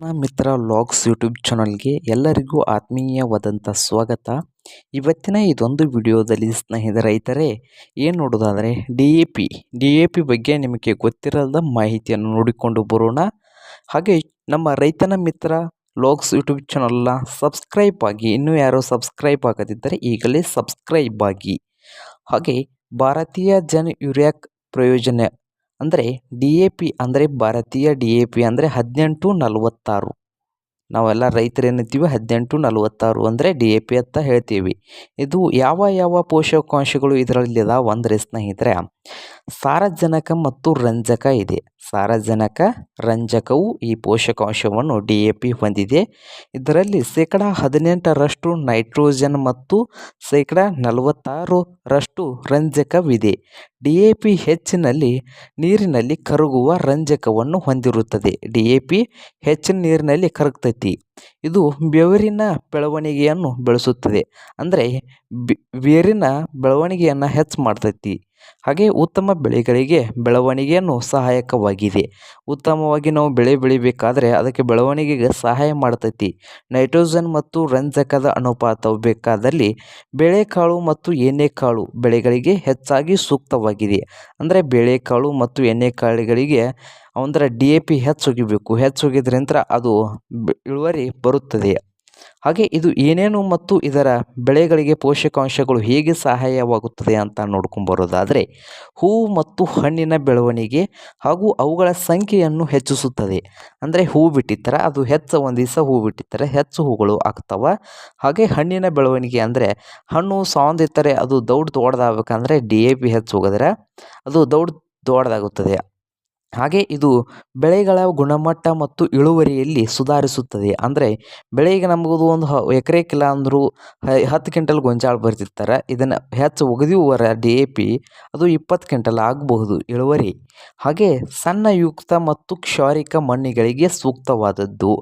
ಮಿತ್ರ logs YouTube ಚಾನಲ್ಗೆ ಎಲ್ಲರಿಗೂ ಆತ್ಮೀಯವಾದಂಥ ಸ್ವಾಗತ. ಇವತ್ತಿನ ಇದೊಂದು ವಿಡಿಯೋದಲ್ಲಿ ಸ್ನೇಹಿತ ರೈತರೇ ಏನು ನೋಡೋದಾದರೆ ಡಿ ಎ ಪಿ ಬಗ್ಗೆ ನಿಮಗೆ ಗೊತ್ತಿರದ ಮಾಹಿತಿಯನ್ನು ನೋಡಿಕೊಂಡು ಬರೋಣ. ಹಾಗೆ ನಮ್ಮ ರೈತನ ಮಿತ್ರ ಲಾಗ್ಸ್ ಯೂಟ್ಯೂಬ್ ಚಾನಲ್ನ ಸಬ್ಸ್ಕ್ರೈಬ್ ಆಗಿ, ಇನ್ನೂ ಯಾರೋ ಸಬ್ಸ್ಕ್ರೈಬ್ ಆಗದಿದ್ದರೆ ಈಗಲೇ ಸಬ್ಸ್ಕ್ರೈಬ್ ಆಗಿ. ಹಾಗೆ ಭಾರತೀಯ ಜನ ಯೂರಿಯಾಕ್ ಪ್ರಯೋಜನ ಅಂದರೆ ಡಿ ಎ ಪಿ ಅಂದರೆ ಭಾರತೀಯ ಡಿ ಎ ಪಿ ಅಂದರೆ 1846. ನಾವೆಲ್ಲ ರೈತರು ಏನಂತೀವಿ 1846 ಅಂದರೆ ಡಿ ಎ ಪಿ ಅಂತ ಹೇಳ್ತೀವಿ. ಇದು ಯಾವ ಯಾವ ಪೋಷಕಾಂಶಗಳು ಇದರಲ್ಲಿ ಇದಾವೆ ಅಂದರೆ ಸ್ನೇಹಿತರೆ, ಸಾರಜನಕ ಮತ್ತು ರಂಜಕ ಇದೆ. ಸಾರಜನಕ ರಂಜಕವು ಈ ಪೋಷಕಾಂಶವನ್ನು ಡಿ ಎ ಪಿ ಹೊಂದಿದೆ. ಇದರಲ್ಲಿ 18% ನೈಟ್ರೋಜನ್ ಮತ್ತು 46% ರಂಜಕವಿದೆ. ಡಿ ಎ ಪಿ ಹೆಚ್ಚಿನಲ್ಲಿ ನೀರಿನಲ್ಲಿ ಕರಗುವ ರಂಜಕವನ್ನು ಹೊಂದಿರುತ್ತದೆ. ಡಿ ಎ ಪಿ ಹೆಚ್ಚಿನ ನೀರಿನಲ್ಲಿ ಕರಗ್ತೈತಿ. ಇದು ಬೆವರಿನ ಬೆಳವಣಿಗೆಯನ್ನು ಬೆಳೆಸುತ್ತದೆ, ಅಂದರೆ ಬೇರಿನ ಬೆಳವಣಿಗೆಯನ್ನು ಹೆಚ್ಚು ಮಾಡ್ತೈತಿ. ಹಾಗೆ ಉತ್ತಮ ಬೆಳೆಗಳಿಗೆ ಬೆಳವಣಿಗೆಯನ್ನು ಸಹಾಯಕವಾಗಿದೆ. ಉತ್ತಮವಾಗಿ ನಾವು ಬೆಳೆ ಬೆಳಿಬೇಕಾದ್ರೆ ಅದಕ್ಕೆ ಬೆಳವಣಿಗೆಗೆ ಸಹಾಯ ಮಾಡ್ತೈತಿ. ನೈಟ್ರೋಜನ್ ಮತ್ತು ರಂಜಕದ ಅನುಪಾತವು ಬೇಕಾದಲ್ಲಿ ಬೇಳೆಕಾಳು ಮತ್ತು ಎಣ್ಣೆಕಾಳು ಬೆಳೆಗಳಿಗೆ ಹೆಚ್ಚಾಗಿ ಸೂಕ್ತವಾಗಿದೆ. ಅಂದರೆ ಬೇಳೆಕಾಳು ಮತ್ತು ಎಣ್ಣೆಕಾಳುಗಳಿಗೆ ಅಂದರೆ ಡಿ ಎ ಪಿ ಹೆಚ್ಚೋಗಿದ್ರಿಂದ ಅದು ಇಳುವರಿ ಬರುತ್ತದೆ. ಹಾಗೆ ಇದು ಏನೇನು ಮತ್ತು ಇದರ ಬೆಳೆಗಳಿಗೆ ಪೋಷಕಾಂಶಗಳು ಹೇಗೆ ಸಹಾಯವಾಗುತ್ತದೆ ಅಂತ ನೋಡ್ಕೊಂಬರೋದಾದರೆ, ಹೂವು ಮತ್ತು ಹಣ್ಣಿನ ಬೆಳವಣಿಗೆ ಹಾಗೂ ಅವುಗಳ ಸಂಖ್ಯೆಯನ್ನು ಹೆಚ್ಚಿಸುತ್ತದೆ. ಅಂದರೆ ಹೂವು ಬಿಟ್ಟಿರ್ತಾರೆ, ಅದು ಒಂದು ದಿವಸ ಹೂವು ಬಿಟ್ಟಿರ್ತಾರೆ, ಹೆಚ್ಚು ಹೂಗಳು ಆಗ್ತವೆ. ಹಾಗೆ ಹಣ್ಣಿನ ಬೆಳವಣಿಗೆ ಅಂದರೆ ಹಣ್ಣು ಸಾವಂದಿರ್ತಾರೆ, ಅದು ದೊಡ್ಡದಾಗಬೇಕಂದ್ರೆ ಡಿ ಎ ಪಿ ಹೆಚ್ಚು ಹೋಗಿದ್ರೆ ಅದು ದೊಡ್ಡದಾಗುತ್ತದೆ. ಹಾಗೆ ಇದು ಬೆಳೆಗಳ ಗುಣಮಟ್ಟ ಮತ್ತು ಇಳುವರಿಯಲ್ಲಿ ಸುಧಾರಿಸುತ್ತದೆ. ಅಂದರೆ ಬೆಳೆಗೆ ನಮಗದು ಒಂದು ಎಕರೆಕ್ಕಿಲ್ಲ ಅಂದರೂ 10 ಕ್ವಿಂಟಲ್ ಗೋಂಜಾಳ ಬರ್ತಿರ್ತಾರೆ, ಇದನ್ನು ಹೆಚ್ಚು ಒಗೆದಿವರ ಡಿ ಎ ಪಿ ಅದು 20 ಕ್ವಿಂಟಲ್ ಆಗಬಹುದು ಇಳುವರಿ. ಹಾಗೆ ಸಣ್ಣಯುಕ್ತ ಮತ್ತು ಕ್ಷಾರಿಕ ಮಣ್ಣಿಗಳಿಗೆ ಸೂಕ್ತವಾದದ್ದು.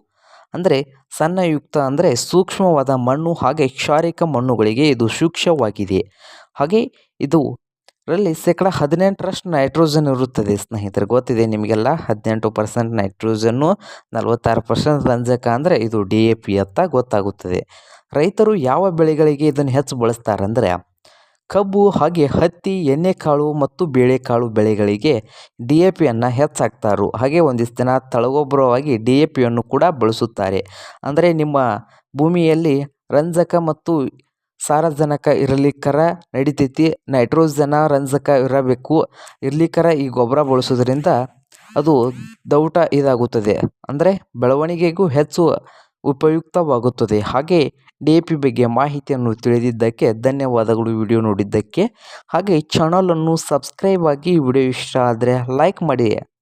ಅಂದರೆ ಸಣ್ಣಯುಕ್ತ ಅಂದರೆ ಸೂಕ್ಷ್ಮವಾದ ಮಣ್ಣು, ಹಾಗೆ ಕ್ಷಾರಿಕ ಮಣ್ಣುಗಳಿಗೆ ಇದು ಸೂಕ್ಷ್ಮವಾಗಿದೆ. ಹಾಗೆ ಇದು ರಲ್ಲಿ 18% ನೈಟ್ರೋಜನ್ ಇರುತ್ತದೆ ಸ್ನೇಹಿತರೆ, ಗೊತ್ತಿದೆ ನಿಮಗೆಲ್ಲ. 18% ನೈಟ್ರೋಜನ್ನು, 46% ರಂಜಕ ಅಂದರೆ ಇದು ಡಿ ಎ ಪಿ ಅಂತ ಗೊತ್ತಾಗುತ್ತದೆ. ರೈತರು ಯಾವ ಬೆಳೆಗಳಿಗೆ ಇದನ್ನು ಹೆಚ್ಚು ಬಳಸ್ತಾರೆ ಅಂದರೆ ಕಬ್ಬು, ಹಾಗೆ ಹತ್ತಿ, ಎಣ್ಣೆಕಾಳು ಮತ್ತು ಬೇಳೆಕಾಳು ಬೆಳೆಗಳಿಗೆ ಡಿ ಎ ಪಿಯನ್ನು ಹೆಚ್ಚಾಕ್ತಾರೆ. ಹಾಗೆ ಒಂದಿಷ್ಟು ದಿನ ತಳಗೊಬ್ಬರವಾಗಿ ಡಿ ಎ ಪಿಯನ್ನು ಕೂಡ ಬಳಸುತ್ತಾರೆ. ಅಂದರೆ ನಿಮ್ಮ ಭೂಮಿಯಲ್ಲಿ ರಂಜಕ ಮತ್ತು ಸಾರಜನಕ ಇರಲಿಕ್ಕರ ನಡಿತೈತಿ, ನೈಟ್ರೋಜನ ರಂಜಕ ಇರಲಿಕ್ಕರ ಈ ಗೊಬ್ಬರ ಬಳಸೋದ್ರಿಂದ ಅದು ಇದಾಗುತ್ತದೆ, ಅಂದರೆ ಬೆಳವಣಿಗೆಗೂ ಹೆಚ್ಚು ಉಪಯುಕ್ತವಾಗುತ್ತದೆ. ಹಾಗೆ ಡಿ ಎ ಪಿ ಬಗ್ಗೆ ಮಾಹಿತಿಯನ್ನು ತಿಳಿದಿದ್ದಕ್ಕೆ ಧನ್ಯವಾದಗಳು ವಿಡಿಯೋ ನೋಡಿದ್ದಕ್ಕೆ. ಹಾಗೆ ಚಾನಲನ್ನು ಸಬ್ಸ್ಕ್ರೈಬ್ ಆಗಿ, ವಿಡಿಯೋ ಇಷ್ಟ ಆದರೆ ಲೈಕ್ ಮಾಡಿ.